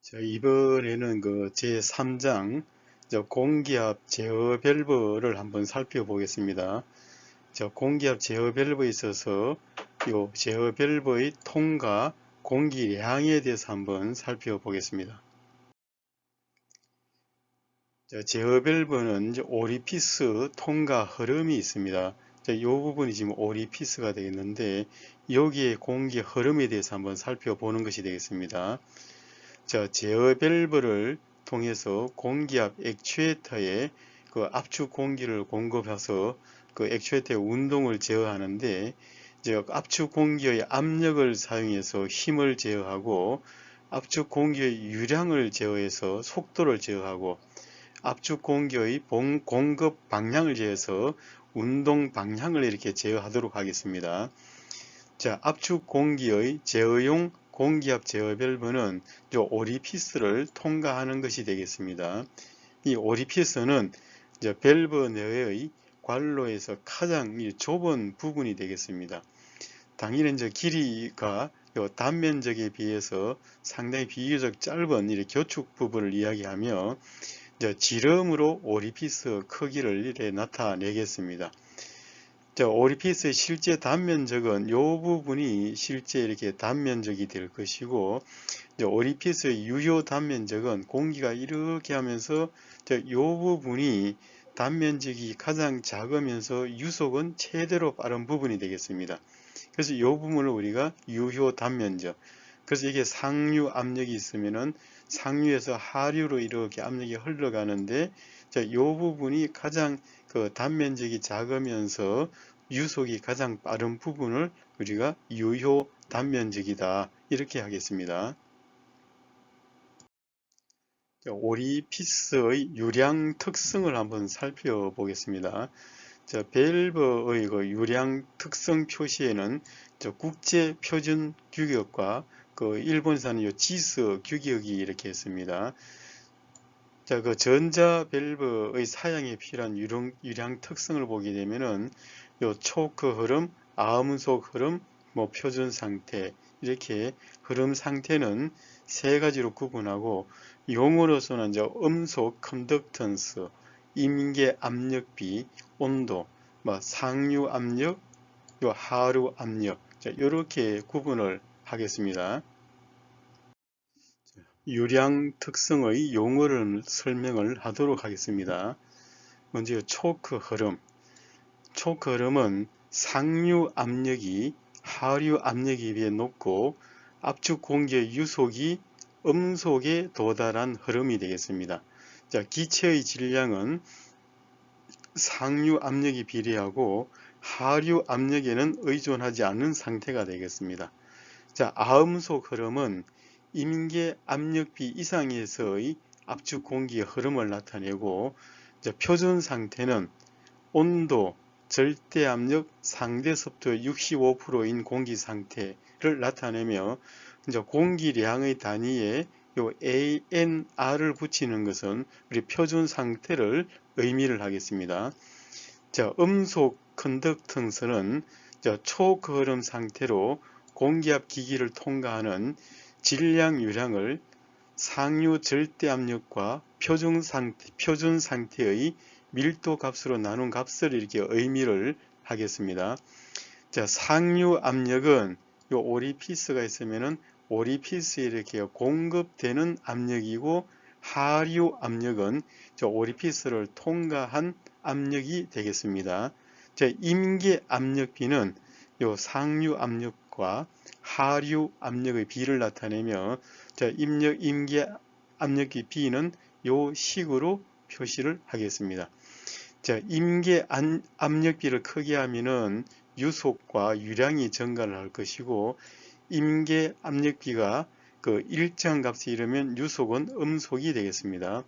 자, 이번에는 그 제3장 공기압 제어 밸브를 한번 살펴보겠습니다. 공기압 제어 밸브에 있어서 요 제어 밸브의 통과 공기량에 대해서 한번 살펴보겠습니다. 제어 밸브는 이제 오리피스 통과 흐름이 있습니다. 이 부분이 지금 오리피스가 되겠는데 여기에 공기 흐름에 대해서 한번 살펴보는 것이 되겠습니다. 제어 밸브를 통해서 공기압 액추에이터에 그 압축 공기를 공급해서 그 액추에이터의 운동을 제어하는데, 압축 공기의 압력을 사용해서 힘을 제어하고, 압축 공기의 유량을 제어해서 속도를 제어하고, 압축 공기의 공급 방향을 제어해서 운동 방향을 이렇게 제어하도록 하겠습니다. 압축 공기의 제어용 공기압 제어 밸브는 오리피스를 통과하는 것이 되겠습니다. 이 오리피스는 밸브 내의 관로에서 가장 좁은 부분이 되겠습니다. 당연히 길이가 단면적에 비해서 상당히 비교적 짧은 교축 부분을 이야기하며 지름으로 오리피스 크기를 이렇게 나타내겠습니다. 오리피스의 실제 단면적은 이 부분이 실제 이렇게 단면적이 될 것이고, 오리피스의 유효 단면적은 공기가 이렇게 하면서 이 부분이 단면적이 가장 작으면서 유속은 최대로 빠른 부분이 되겠습니다. 그래서 이 부분을 우리가 유효 단면적, 그래서 이게 상류 압력이 있으면은 상류에서 하류로 이렇게 압력이 흘러가는데, 이 부분이 가장 그 단면적이 작으면서 유속이 가장 빠른 부분을 우리가 유효 단면적이다 이렇게 하겠습니다. 오리피스의 유량 특성을 한번 살펴보겠습니다. 밸브의 그 유량 특성 표시에는 국제 표준 규격과 그 일본에서는 지스 규격이 이렇게 있습니다. 그 전자 밸브의 사양에 필요한 유량 특성을 보게 되면은 초크 흐름, 암음속 흐름, 표준 상태, 이렇게 흐름 상태는 세 가지로 구분하고, 용어로서는 음속 컨덕턴스, 임계 압력비, 온도, 상류 압력, 하류 압력, 이렇게 구분을 하겠습니다. 유량 특성의 용어를 설명을 하도록 하겠습니다. 먼저 초크 흐름. 초크 흐름은 상류 압력이 하류 압력에 비해 높고 압축 공기의 유속이 음속에 도달한 흐름이 되겠습니다. 기체의 질량은 상류 압력이 비례하고 하류 압력에는 의존하지 않는 상태가 되겠습니다. 아음속 흐름은 임계 압력비 이상에서의 압축 공기의 흐름을 나타내고, 표준 상태는 온도, 절대 압력, 상대 습도의 65%인 공기 상태를 나타내며, 공기량의 단위에 ANR을 붙이는 것은 우리 표준 상태를 의미를 하겠습니다. 음속 컨덕턴스는 초크 흐름 상태로 공기압 기기를 통과하는 질량 유량을 상류 절대 압력과 표준 상태의 밀도 값으로 나눈 값을 이렇게 의미를 하겠습니다. 상류 압력은 요 오리피스가 있으면은 오리피스에 이렇게 공급되는 압력이고, 하류 압력은 오리피스를 통과한 압력이 되겠습니다. 임계 압력비는 요 상류 압력과 하류 압력의 비를 나타내며, 임계 압력비 B는 요 식으로 표시를 하겠습니다. 임계 압력비를 크게 하면은 유속과 유량이 증가를 할 것이고, 임계 압력비가 그 일정 값에 이르면 유속은 음속이 되겠습니다.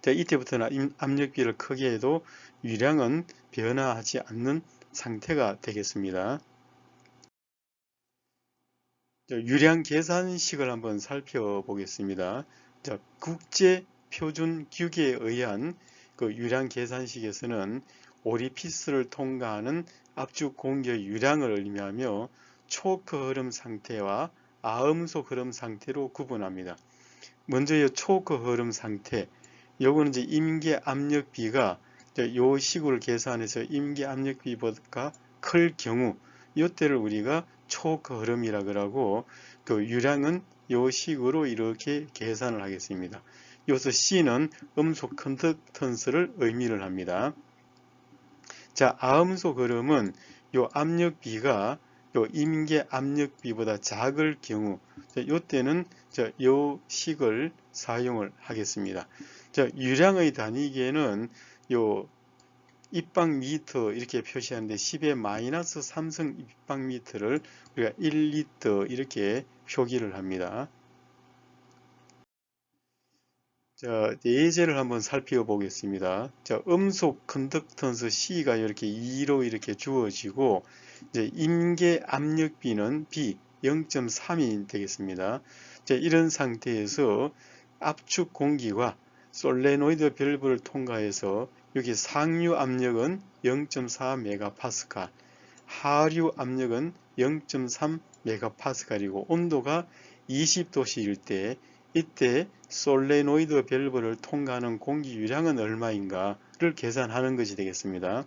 이때부터는 압력비를 크게 해도 유량은 변화하지 않는 상태가 되겠습니다. 유량 계산식을 한번 살펴보겠습니다. 국제 표준 규계에 의한 그 유량 계산식에서는 오리피스를 통과하는 압축 공기의 유량을 의미하며 초크 흐름 상태와 아음속 흐름 상태로 구분합니다. 먼저 요 초크 흐름 상태, 요거는 이제 임계 압력비가 요 식으로 계산해서 임계 압력비보다 클 경우, 요때를 우리가 초크 흐름이라 그러고, 그 유량은 요 식으로 이렇게 계산을 하겠습니다. 여기서 C는 음속 컨덕턴스를 의미를 합니다. 자, 아음속 흐름은 요 압력비가 요 임계 압력비보다 작을 경우, 요때는 요 식을 사용을 하겠습니다. 자, 유량의 단위계는 요 입방미터 이렇게 표시하는데 10의 마이너스 3승 입방미터를 우리가 1리터 이렇게 표기를 합니다. 자, 예제를 한번 살펴보겠습니다. 자, 음속 컨덕턴스 C가 이렇게 2로 이렇게 주어지고, 이제 임계 압력비는 B 0.3이 되겠습니다. 자, 이런 상태에서 압축 공기가 솔레노이드 밸브를 통과해서 여기 상류 압력은 0.4 메가파스칼, 하류 압력은 0.3 메가파스칼이고 온도가 20도씨일 때 이때 솔레노이드 밸브를 통과하는 공기 유량은 얼마인가를 계산하는 것이 되겠습니다.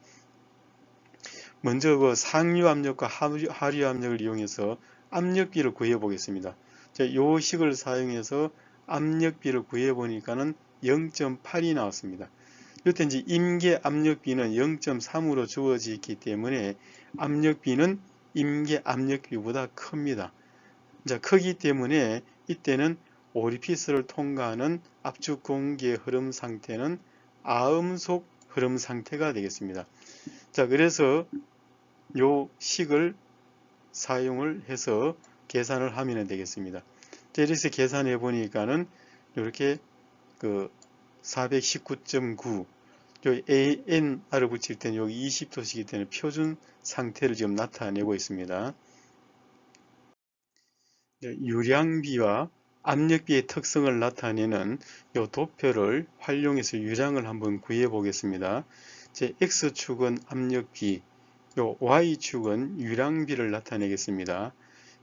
먼저 그 상류 압력과 하류 압력을 이용해서 압력비를 구해 보겠습니다. 이 식을 사용해서 압력비를 구해 보니까는 0.8이 나왔습니다. 이때 이제 임계 압력비는 0.3으로 주어져 있기 때문에 압력비는 임계 압력비보다 큽니다. 자, 크기 때문에 이때는 오리피스를 통과하는 압축 공기의 흐름 상태는 아음속 흐름 상태가 되겠습니다. 자, 그래서 요 식을 사용을 해서 계산을 하면 되겠습니다. 자, 이래서 계산해 보니까는 이렇게 그 419.9, 요 ANR을 붙일 때는 여기 20도씨이기 때문에 표준 상태를 지금 나타내고 있습니다. 유량비와 압력비의 특성을 나타내는 이 도표를 활용해서 유량을 한번 구해 보겠습니다. 제 X축은 압력비, 요 Y축은 유량비를 나타내겠습니다.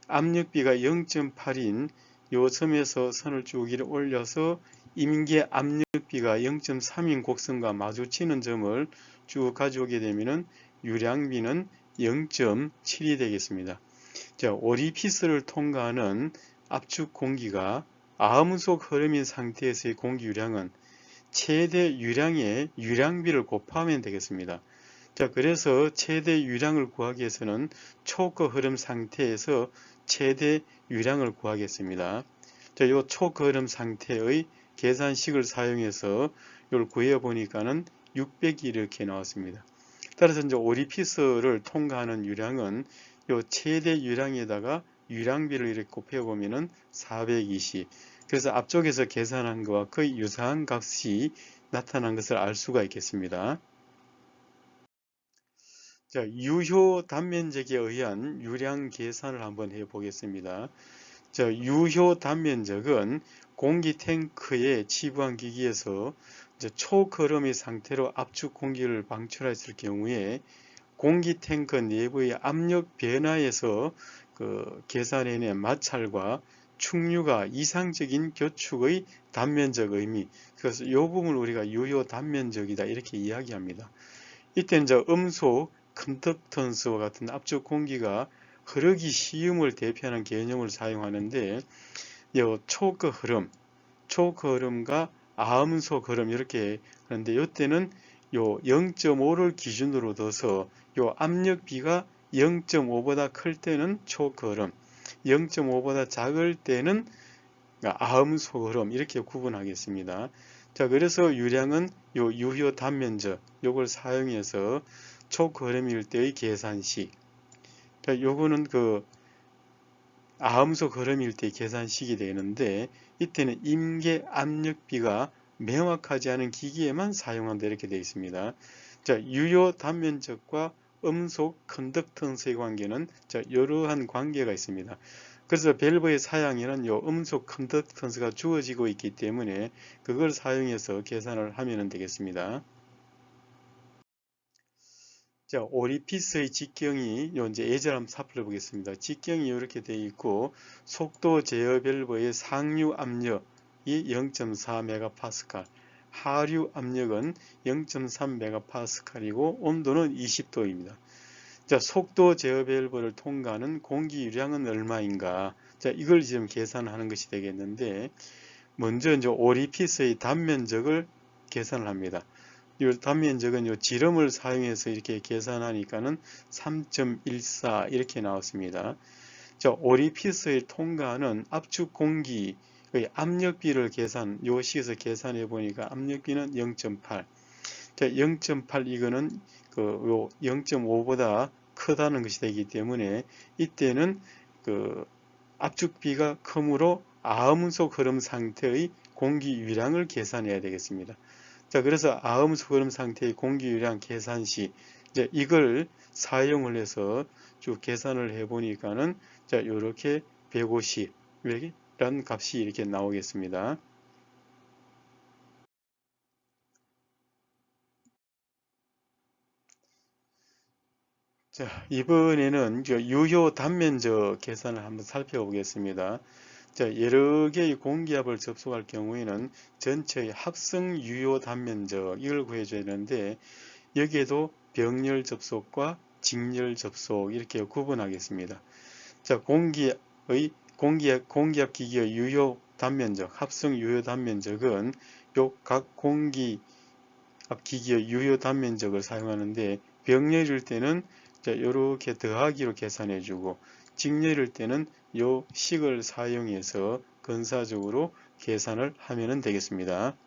압력비가 0.8인 요 점에서 선을 쭉 올려서 임계 압력비가 0.3인 곡선과 마주치는 점을 쭉 가져오게 되면 유량비는 0.7이 되겠습니다. 자, 오리피스를 통과하는 압축 공기가 아음속 흐름인 상태에서의 공기 유량은 최대 유량의 유량비를 곱하면 되겠습니다. 자, 그래서 최대 유량을 구하기 위해서는 초크 흐름 상태에서 최대 유량을 구하겠습니다. 자, 이 초크 흐름 상태의 계산식을 사용해서 이걸 구해 보니까는 600이 이렇게 나왔습니다. 따라서 이제 오리피스를 통과하는 유량은 요 최대 유량에다가 유량비를 이렇게 곱해 보면은 420. 그래서 앞쪽에서 계산한 것과 거의 유사한 값이 나타난 것을 알 수가 있겠습니다. 자, 유효 단면적에 의한 유량 계산을 한번 해 보겠습니다. 자, 유효 단면적은 공기 탱크에 치부한 기기에서 초거름의 상태로 압축 공기를 방출했을 경우에 공기 탱크 내부의 압력 변화에서 계산해낸 마찰과 충류가 이상적인 교축의 단면적 의미, 그래서 이 부분을 우리가 유효 단면적이다 이렇게 이야기합니다. 이때는 음소 컨덕턴스와 같은 압축 공기가 흐르기 쉬움을 대표하는 개념을 사용하는데 이 초크 흐름과 아음속 흐름 이렇게 하는데 이때는 요 0.5를 기준으로 둬서 요 압력비가 0.5보다 클 때는 초크 흐름, 0.5보다 작을 때는 아음속 흐름 이렇게 구분하겠습니다. 자, 그래서 유량은 요 유효 단면적 요걸 사용해서 초크 흐름일 때의 계산식. 자, 요거는 아음속 흐름일 때 계산식이 되는데 이때는 임계 압력비가 명확하지 않은 기기에만 사용한다 이렇게 되어 있습니다. 자, 유효 단면적과 음속 컨덕턴스의 관계는 이러한 관계가 있습니다. 그래서 밸브의 사양에는 요 음속 컨덕턴스가 주어지고 있기 때문에 그걸 사용해서 계산을 하면 되겠습니다. 자, 오리피스의 직경이 이제 예제를 한번 살펴보겠습니다. 직경이 이렇게 되어 있고 속도 제어 밸브의 상류 압력 압력이 0.4메가파스칼, 하류 압력은 0.3메가파스칼이고 온도는 20도입니다. 자, 속도 제어 밸브를 통과하는 공기 유량은 얼마인가? 자, 이걸 지금 계산하는 것이 되겠는데, 먼저 이제 오리피스의 단면적을 계산을 합니다. 이 단면적은 이 지름을 사용해서 이렇게 계산하니까는 3.14 이렇게 나왔습니다. 자, 오리피스의 통과하는 압축 공기의 압력비를 요 식에서 계산해 보니까 압력비는 0.8. 자, 0.8 이거는 요 0.5보다 크다는 것이 되기 때문에 이때는 압축비가 크므로 아음속 흐름 상태의 공기 유량을 계산해야 되겠습니다. 자, 그래서 아음속 흐름 상태의 공기 유량 계산 시 이제 이걸 사용을 해서 쭉 계산을 해 보니까는 자, 요렇게 150이라는 값이 이렇게 나오겠습니다. 자, 이번에는 유효 단면적 계산을 한번 살펴보겠습니다. 자, 여러 개의 공기압을 접속할 경우에는 전체의 합성 유효 단면적 이걸 구해줘야 되는데 여기에도 병렬 접속과 직렬 접속 이렇게 구분하겠습니다. 자, 공기압 기기의 유효 단면적, 합성 유효 단면적은 요 각 공기압 기기의 유효 단면적을 사용하는데 병렬일 때는 이렇게 더하기로 계산해 주고 직렬일 때는 요 식을 사용해서 근사적으로 계산을 하면 되겠습니다.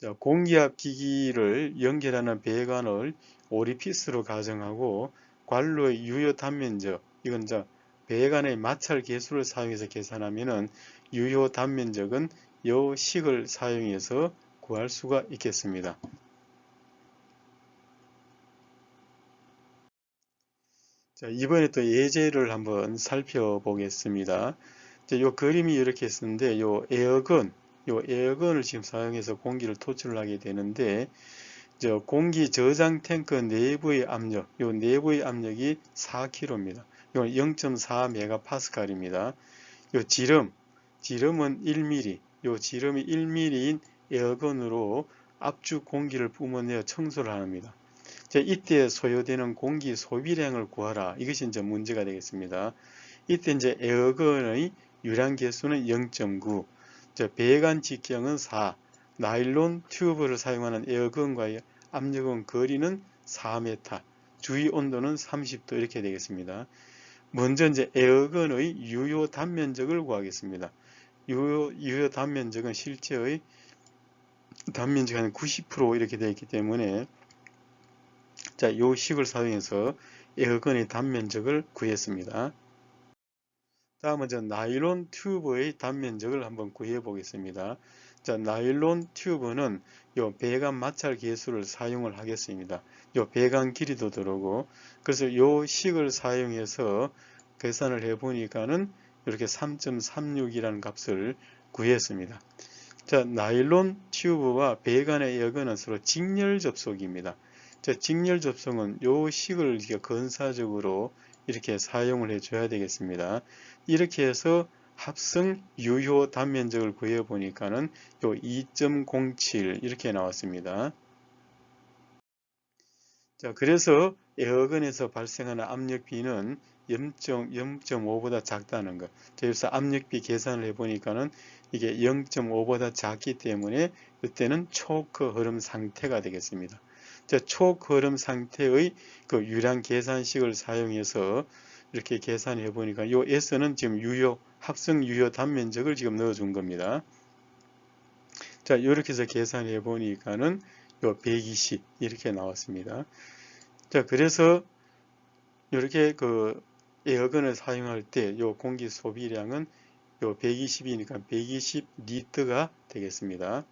자, 공기압 기기를 연결하는 배관을 오리피스로 가정하고 관로의 유효 단면적, 이건 배관의 마찰 계수를 사용해서 계산하면은 유효 단면적은 요 식을 사용해서 구할 수가 있겠습니다. 자, 이번에 또 예제를 한번 살펴보겠습니다. 이 그림이 이렇게 있는데 요 에어건을 지금 사용해서 공기를 토출을 하게 되는데 공기 저장 탱크 내부의 압력, 요 내부의 압력이 4kg입니다. 이건 0.4메가파스칼입니다. 요 지름은 1mm, 요 지름이 1mm인 에어건으로 압축 공기를 뿜어내어 청소를 합니다. 이때 소요되는 공기 소비량을 구하라. 이것이 이제 문제가 되겠습니다. 이때 이제 에어건의 유량 개수는 0.9, 배관 직경은 4, 나일론 튜브를 사용하는 에어건과의 압력은 거리는 4m, 주위 온도는 30도 이렇게 되겠습니다. 먼저 이제 에어건의 유효 단면적을 구하겠습니다. 유효 단면적은 실제의 단면적이 한 90% 이렇게 되어 있기 때문에 자, 요 식을 사용해서 에어건의 단면적을 구했습니다. 다음은 나일론 튜브의 단면적을 한번 구해 보겠습니다. 자, 나일론 튜브는 요 배관 마찰 계수를 사용을 하겠습니다. 요 배관 길이도 들어오고 그래서 요 식을 사용해서 계산을 해 보니까는 이렇게 3.36이라는 값을 구했습니다. 자, 나일론 튜브와 배관의 에어건은 서로 직렬 접속입니다. 자, 직렬 접속은 요 식을 근사적으로 이렇게 사용을 해줘야 되겠습니다. 이렇게 해서 합성 유효 단면적을 구해 보니까는 요 2.07 이렇게 나왔습니다. 자, 그래서 에어건에서 발생하는 압력비는 0.5보다 작다는 것. 그래서 압력비 계산을 해보니까는 이게 0.5보다 작기 때문에 그때는 초크 흐름 상태가 되겠습니다. 자, 초크 흐름 상태의 그 유량 계산식을 사용해서 이렇게 계산해 보니까 요 S는 지금 합성 유효 단면적을 지금 넣어 준 겁니다. 자, 이렇게 해서 계산해 보니까는 요 120 이렇게 나왔습니다. 자, 그래서 이렇게 에어건을 사용할 때 요 공기 소비량은 요 120이니까 120리터가 되겠습니다.